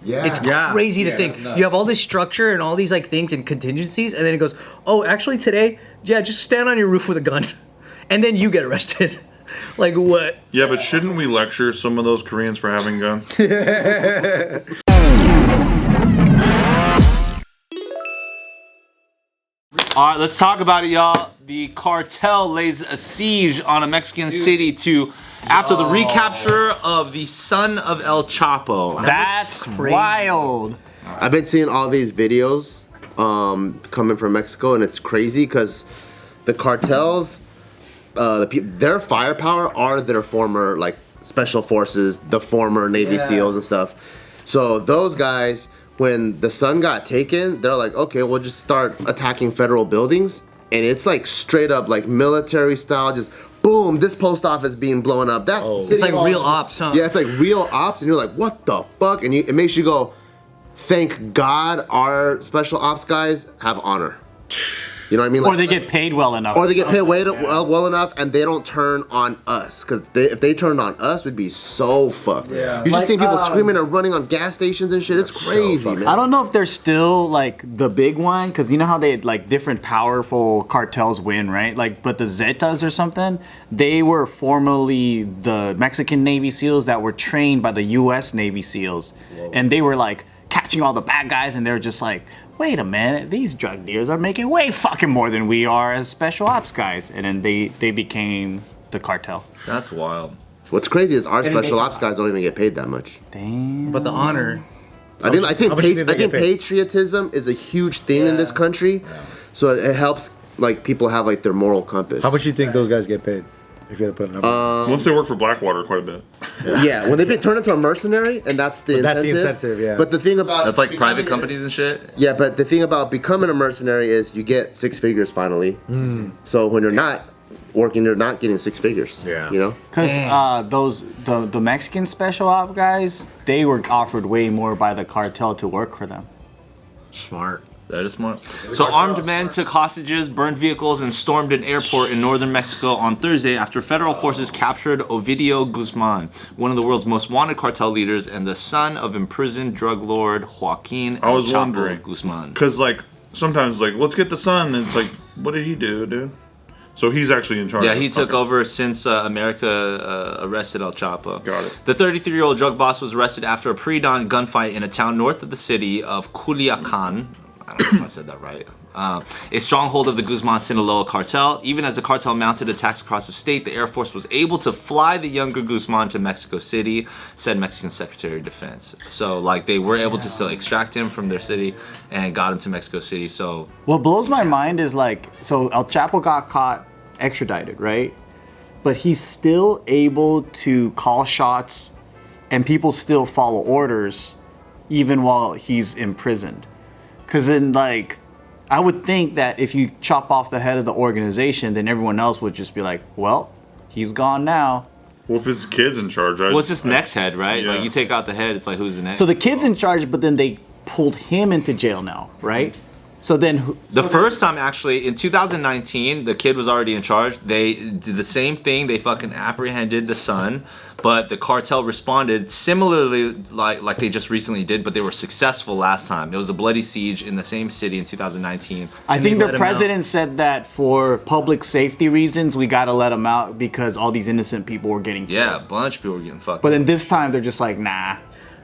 Yeah. It's crazy to think. You have all this structure and all these like things and contingencies, and then it goes, oh, actually today, just stand on your roof with a gun, and then you get arrested. Like what? Yeah, but shouldn't we lecture some of those Koreans for having guns? All right, let's talk about it, y'all. The cartel lays a siege on a Mexican city after the recapture of the son of El Chapo. That's wild. I've been seeing all these videos coming from Mexico, and it's crazy because the cartels, their firepower are their former like special forces, the former Navy SEALs and stuff. So those guys, when the son got taken, they're like, okay, we'll just start attacking federal buildings, and it's like straight up like military style, just boom, this post office being blown up. That it's like real ops, huh? Yeah, it's like real ops, and you're like, what the fuck? And it makes you go, thank God our special ops guys have honor. You know what I mean? Like, or they get paid well enough. Or they get paid well enough, and they don't turn on us. Because if they turned on us, we'd be so fucked. Yeah. You just see people screaming and running on gas stations and shit. It's crazy, man. I don't know if they're still like the big one, because you know how they like different powerful cartels win, right? Like, but the Zetas or something, they were formerly the Mexican Navy SEALs that were trained by the U.S. Navy SEALs, and they were like catching all the bad guys, and they're just like, wait a minute, these drug dealers are making way fucking more than we are as special ops guys. And then they became the cartel. That's wild. What's crazy is our special ops guys don't even get paid that much. Damn. But the honor. I think patriotism is a huge thing in this country. Yeah. So it helps like people have like their moral compass. How much do you think those guys get paid? If you had to put a number. Once they work for Blackwater quite a bit. Yeah, when they turn into a mercenary, and that's the incentive. That's the incentive, yeah. But the thing about... That's like private companies and shit? Yeah, but the thing about becoming a mercenary is you get 6 figures finally. So when you're not working, you're not getting 6 figures. Yeah. You know? Because the Mexican special op guys, they were offered way more by the cartel to work for them. Smart. That is smart. So armed men took hostages, burned vehicles, and stormed an airport in northern Mexico on Thursday after federal forces captured Ovidio Guzman, one of the world's most wanted cartel leaders and the son of imprisoned drug lord Joaquin El Chapo Guzman. Because like sometimes like let's get the son. And it's like, what did he do, dude? So he's actually in charge. Yeah, he took over since America arrested El Chapo. Got it. The 33-year-old drug boss was arrested after a pre-dawn gunfight in a town north of the city of Culiacan. I don't know if I said that right. A stronghold of the Guzman Sinaloa cartel. Even as the cartel mounted attacks across the state, the Air Force was able to fly the younger Guzman to Mexico City, said Mexican Secretary of Defense. So, like, they were able to still extract him from their city and got him to Mexico City. So, what blows my mind is like, so El Chapo got caught, extradited, right? But he's still able to call shots, and people still follow orders, even while he's imprisoned. Because then, like, I would think that if you chop off the head of the organization, then everyone else would just be like, well, he's gone now. Well, if it's kids in charge, well, it's just next head, right? Yeah. Like, you take out the head, it's like, who's the next? So the kid's in charge, but then they pulled him into jail now, right? So then... The first time, actually, in 2019, the kid was already in charge. They did the same thing. They fucking apprehended the son, but the cartel responded similarly like they just recently did, but they were successful last time. It was a bloody siege in the same city in 2019. I think the president said that for public safety reasons, we gotta let him out because all these innocent people were getting killed. Yeah, a bunch of people were getting fucked. But then this time, they're just like, nah.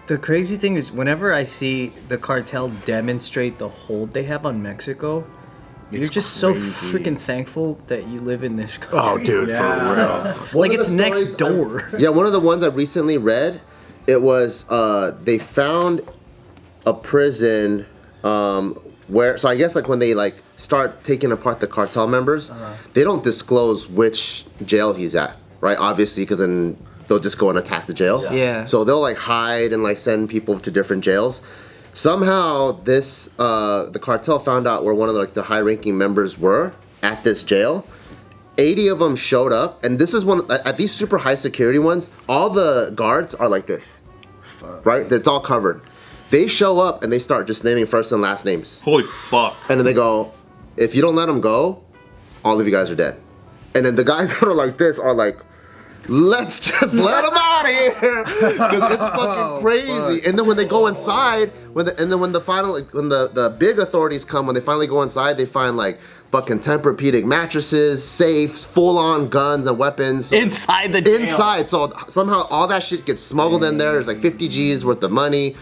The crazy thing is, whenever I see the cartel demonstrate the hold they have on Mexico, you're just so freaking thankful that you live in this country. Oh, dude, for real. Like, it's next door. Yeah, one of the ones I recently read, it was they found a prison where, so I guess like when they like start taking apart the cartel members, they don't disclose which jail he's at, right? Obviously, because then they'll just go and attack the jail. Yeah. So they'll like hide and like send people to different jails. Somehow this the cartel found out where one of the high-ranking members were at this jail. 80 of them showed up, and this is one at these super high security ones. All the guards are like this, right? It's all covered. They show up and they start just naming first and last names. Holy fuck! And then they go, if you don't let them go, all of you guys are dead. And then the guys that are like this are like, let's just let them out of here because it's fucking crazy. And then when they go inside, when the big authorities come, when they finally go inside, they find like fucking Tempur-Pedic mattresses, safes, full-on guns and weapons Inside the jail. Inside. So somehow all that shit gets smuggled in there. There's like 50 G's worth of money.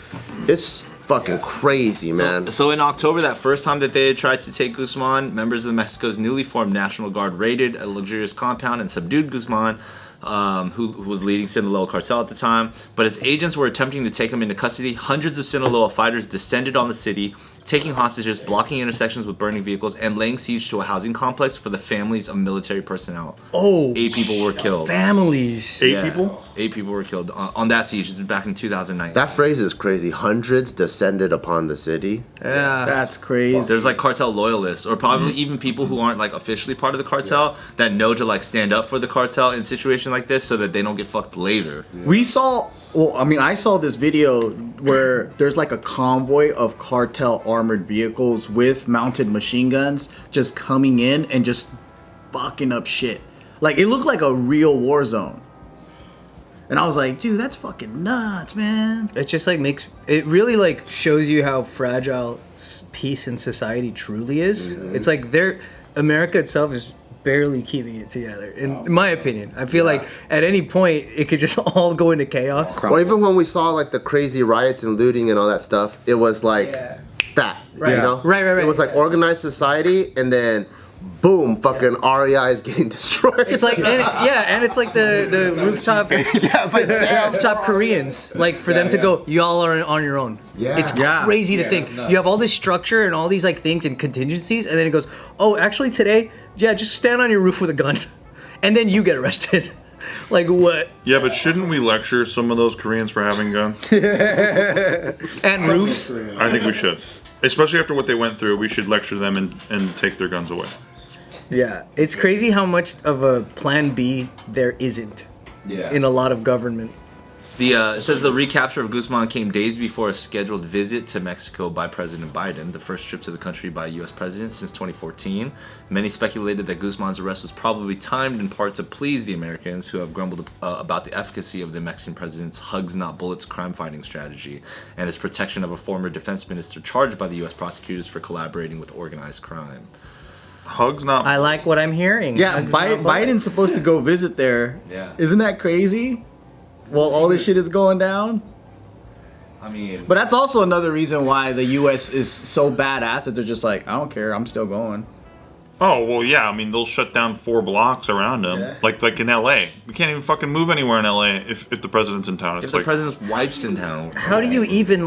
It's fucking crazy, man. So in October, that first time that they had tried to take Guzman, members of Mexico's newly formed National Guard raided a luxurious compound and subdued Guzman, who was leading Sinaloa cartel at the time. But as agents were attempting to take him into custody, hundreds of Sinaloa fighters descended on the city, taking hostages, blocking intersections with burning vehicles, and laying siege to a housing complex for the families of military personnel. Oh, 8 people were killed. families. 8 people? 8 people were killed on that siege back in 2009. That phrase is crazy. Hundreds descended upon the city. Yeah. That's crazy. There's like cartel loyalists, or probably even people who aren't like officially part of the cartel that know to like stand up for the cartel in situations like this so that they don't get fucked later. We saw, I saw this video where there's like a convoy of cartel armored vehicles with mounted machine guns just coming in and just fucking up shit. Like, it looked like a real war zone. And I was like, dude, that's fucking nuts, man. It just like it really like shows you how fragile peace and society truly is. It's like America itself is barely keeping it together. In my opinion, I feel like at any point it could just all go into chaos. Or even when we saw like the crazy riots and looting and all that stuff, it was like that, Right. you know? Right. It was like organized society, and then boom, fucking REI is getting destroyed. It's like, and it's like the rooftop, rooftop Koreans. Like for them to go, y'all are on your own. Yeah. It's crazy to think. You have all this structure and all these like things and contingencies, and then it goes, oh, actually today, just stand on your roof with a gun, and then you get arrested. Like what? Yeah, but shouldn't we lecture some of those Koreans for having guns? And roofs. I think we should. Especially after what they went through, we should lecture them and take their guns away. Yeah, it's crazy how much of a plan B there isn't in a lot of government. It says the recapture of Guzman came days before a scheduled visit to Mexico by President Biden, the first trip to the country by a U.S. president since 2014. Many speculated that Guzman's arrest was probably timed in part to please the Americans who have grumbled about the efficacy of the Mexican president's hugs not bullets crime-fighting strategy and his protection of a former defense minister charged by the U.S. prosecutors for collaborating with organized crime. Hugs not. I like what I'm hearing. Yeah, Biden's supposed to go visit there. Yeah. Isn't that crazy? Well, all this shit is going down. I mean, But that's also another reason why the U.S. is so badass that they're just like, I don't care, I'm still going. Oh, well, yeah. I mean, they'll shut down 4 blocks around them. Like in L.A. We can't even fucking move anywhere in L.A. if the president's in town. It's if the like, president's wife's in town. How do you even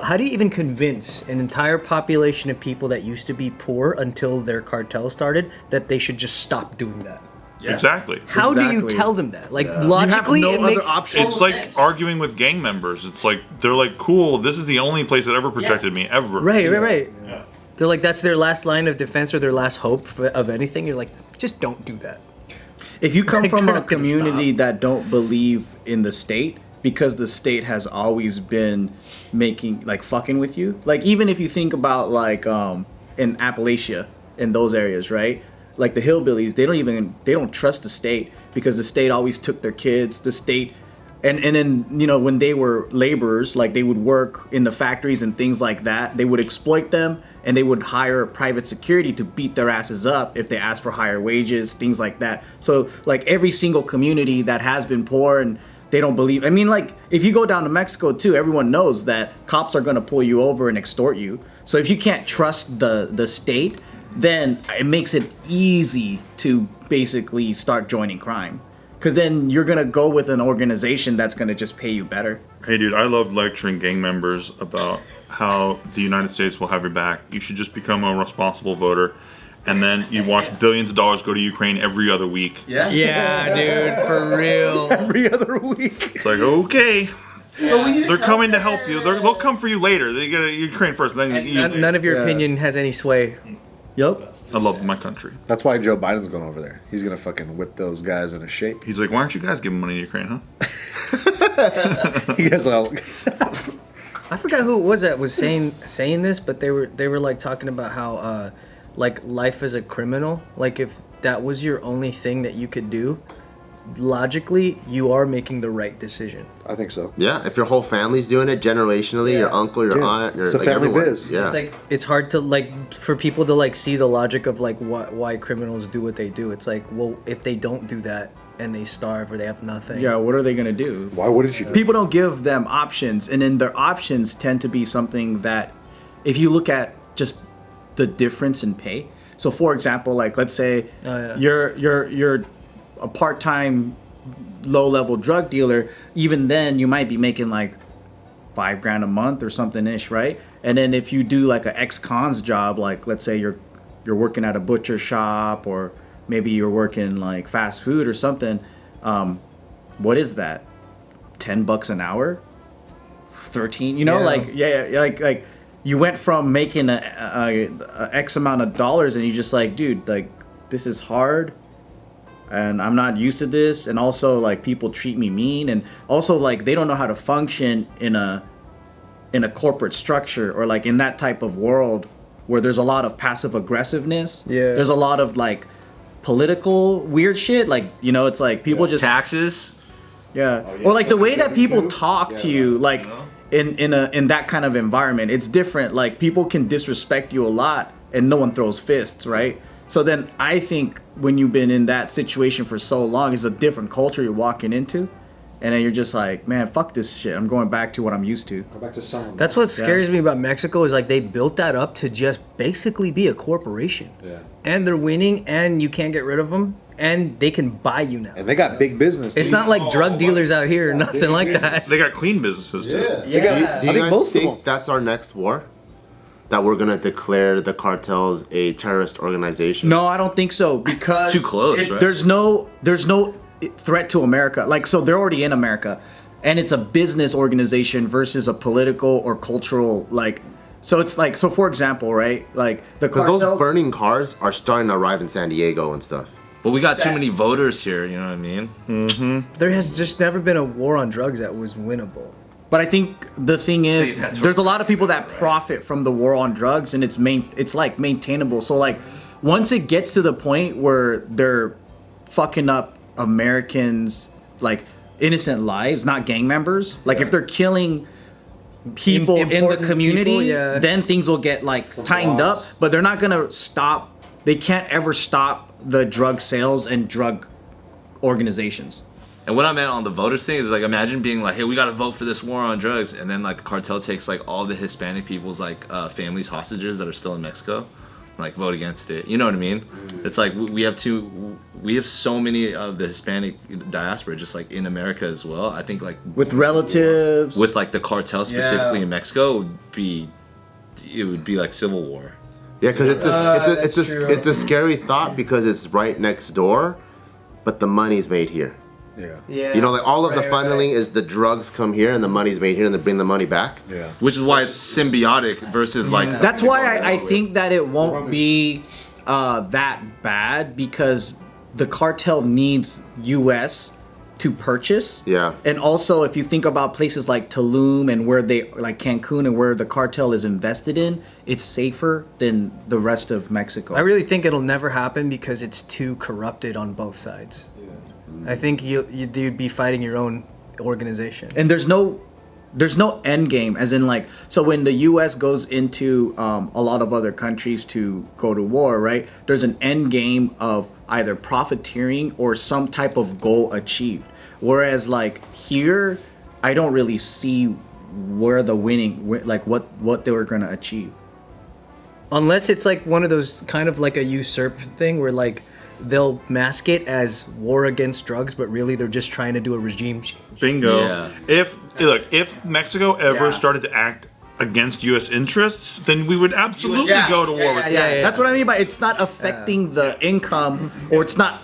how do you even convince an entire population of people that used to be poor until their cartel started that they should just stop doing that? exactly. How do you Exactly. tell them that? Like logically, you have no it other makes option. It's like arguing with gang members. It's like, they're like, cool, this is the only place that ever protected me, ever. right. Yeah. They're like that's their last line of defense or their last hope of anything. You're like, just don't do that. If you come Like, from they're a not gonna community stop. that don't believe in the state, because the state has always been making like fucking with you. Like even if you think about like in Appalachia, in those areas, right? Like the hillbillies, they don't trust the state because the state always took their kids. The state, and then when they were laborers, like they would work in the factories and things like that, they would exploit them and they would hire private security to beat their asses up if they asked for higher wages, things like that. So like every single community that has been poor and they don't believe. I mean, like if you go down to Mexico too, everyone knows that cops are gonna pull you over and extort you. So if you can't trust the state, then it makes it easy to basically start joining crime. Because then you're going to go with an organization that's going to just pay you better. Hey, dude, I love lecturing gang members about how the United States will have your back. You should just become a responsible voter. And then you watch billions of dollars go to Ukraine every other week. Yeah, dude, for real. Every other week. It's like, okay. They're coming to help you. They'll come for you later. They get Ukraine first. Then you, None of your opinion has any sway. Yep. I love my country. That's why Joe Biden's going over there. He's gonna fucking whip those guys into shape. He's like, why aren't you guys giving money to Ukraine, huh? He guys all. I forgot who it was that was saying this, but they were like talking about how like life as a criminal, like if that was your only thing that you could do, logically, you are making the right decision. I think so. Yeah, if your whole family's doing it generationally, your uncle, your aunt, your It's a like family everyone. biz. Yeah. It's like it's hard to like for people to like see the logic of like why criminals do what they do. It's like, well, if they don't do that and they starve or they have nothing. Yeah, what are they gonna do? Why wouldn't you? People don't give them options, and then their options tend to be something that, if you look at just the difference in pay. So, for example, like let's say you're a part-time, low-level drug dealer. Even then, you might be making like $5,000 a month or something ish, right? And then if you do like an ex-cons job, like let's say you're working at a butcher shop, or maybe you're working like fast food or something. What is that? $10 an hour? 13? You know, like you went from making a X amount of dollars, and you just like, dude, like this is hard, and I'm not used to this, and also like people treat me mean, and also like they don't know how to function in a corporate structure, or like in that type of world where there's a lot of passive aggressiveness. Yeah. There's a lot of like political weird shit, like, you know, it's like people just Taxes. yeah. Or like the way that people talk to you, like in that kind of environment, it's different. Like people can disrespect you a lot and no one throws fists, right? So then I think when you've been in that situation for so long, it's a different culture you're walking into. And then you're just like, man, fuck this shit. I'm going back to what I'm used to. Go back to someone. That's what scares me about Mexico is like they built that up to just basically be a corporation. Yeah. And they're winning, and you can't get rid of them, and they can buy you now. And they got big business. It's not like drug dealers out here or nothing like that. They got clean businesses too. Yeah. Do you I think guys most of think them. that's our next war? That we're gonna declare the cartels a terrorist organization? No, I don't think so, because It's too close, right? There's no threat to America. Like, so they're already in America, and it's a business organization versus a political or cultural, like, so it's like, so for example, right, like the Because cartels, those burning cars are starting to arrive in San Diego and stuff. But we got too many voters here. You know what I mean? There has just never been a war on drugs that was winnable. But I think the thing is, See, that's there's a lot of people that profit from the war on drugs, and it's like maintainable. So like, once it gets to the point where they're fucking up Americans, like innocent lives, not gang members. Like if they're killing people in the Important community, people, yeah. then things will get like tightened up. But they're not gonna stop. They can't ever stop the drug sales and drug organizations. And what I meant on the voters thing is like, imagine being like, hey, we got to vote for this war on drugs, and then like the cartel takes like all the Hispanic people's like families hostages that are still in Mexico, like vote against it. You know what I mean? It's like we have so many of the Hispanic diaspora just like in America as well. I think like With relatives. with like the cartel specifically in Mexico it would be like civil war. Yeah, because it's a scary thought because it's right next door, but the money's made here. Yeah. You know, like all of the funneling is the drugs come here and the money's made here and they bring the money back. Yeah. Which is why it's symbiotic versus like That's why I think that it won't be that bad, because the cartel needs U.S. to purchase. Yeah. And also, if you think about places like Tulum and where they, like Cancun, and where the cartel is invested in, it's safer than the rest of Mexico. I really think it'll never happen because it's too corrupted on both sides. I think you'd be fighting your own organization. And there's no end game, as in like, so when the U.S. goes into a lot of other countries to go to war, right? There's an end game of either profiteering or some type of goal achieved. Whereas like here, I don't really see where the winning, like what they were gonna achieve. Unless it's like one of those kind of like a usurp thing where like they'll mask it as war against drugs, but really they're just trying to do a regime change. Bingo. Yeah. If Mexico ever started to act against U.S. interests, then we would absolutely go to war with them. Yeah. That's what I mean by it's not affecting the income, or it's not.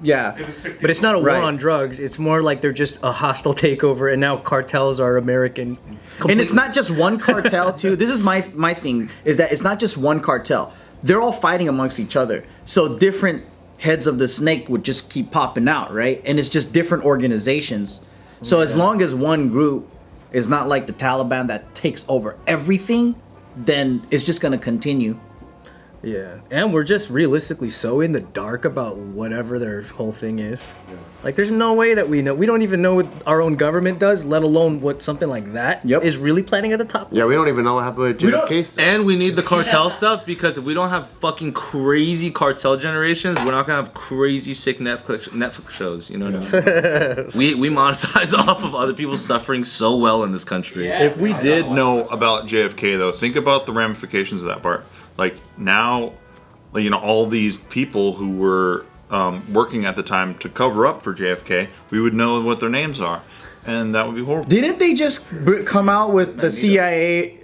Yeah. But it's not a war Right. on drugs. It's more like they're just a hostile takeover, and now cartels are American. And it's not just one cartel too. This is my thing, is that it's not just one cartel. They're all fighting amongst each other. So different heads of the snake would just keep popping out, right? And it's just different organizations. So as long as one group is not like the Taliban that takes over everything, then it's just gonna continue. Yeah, and we're just realistically so in the dark about whatever their whole thing is. Like, there's no way that we know. We don't even know what our own government does, let alone what something like that is really planning at the top. Yeah, we don't even know what happened with JFK stuff. And we need the cartel stuff because if we don't have fucking crazy cartel generations, we're not gonna have crazy sick Netflix shows. You know what I mean? We monetize off of other people suffering so well in this country. If we did know about JFK, though, think about the ramifications of that, Bart. Like now, you know, all these people who were working at the time to cover up for JFK, we would know what their names are, and that would be horrible. Didn't they just come out with the CIA?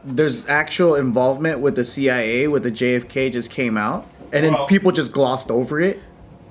There's actual involvement with the CIA with the JFK just came out, and then people just glossed over it.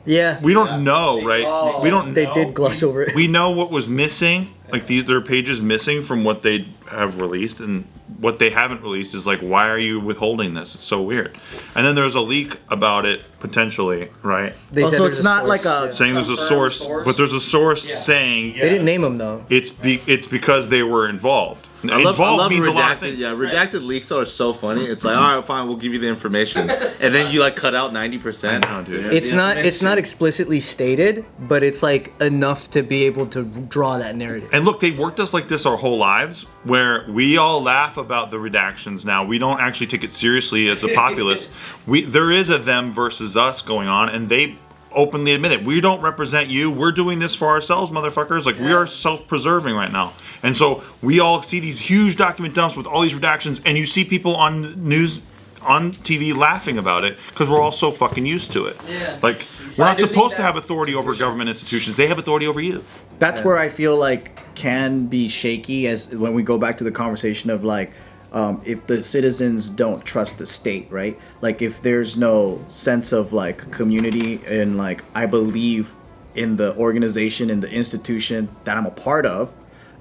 Yeah. We don't know, right? We don't. They did gloss over it. We know what was missing. Like there are pages missing from what they have released, and what they haven't released is like, why are you withholding this? It's so weird. And then there's a leak about it potentially, right? So it's not like a saying there's a source, but there's a source saying They didn't name them though. it's because they were involved. I love means a lot of redacted. things. Yeah, redacted leaks are so funny. It's like, all right, fine, we'll give you the information, and then you like cut out 90%. I know, dude. It's not explicitly stated, but it's like enough to be able to draw that narrative. And look, they've worked us like this our whole lives, where we all laugh about the redactions now. We don't actually take it seriously as a populace. There is a them versus us going on, and they openly admit it. We don't represent you. We're doing this for ourselves, motherfuckers. Like, we are self-preserving right now. And so we all see these huge document dumps with all these redactions, and you see people on news, on TV laughing about it because we're all so fucking used to it. Yeah. Like, we're not supposed to have authority over government institutions. They have authority over you. That's where I feel like can be shaky as when we go back to the conversation of like, if the citizens don't trust the state, right? Like if there's no sense of like community and like I believe in the organization and the institution that I'm a part of,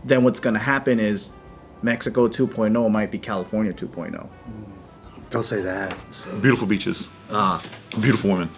then what's gonna happen is Mexico 2.0 might be California 2.0. Don't say that. Beautiful beaches. Beautiful women.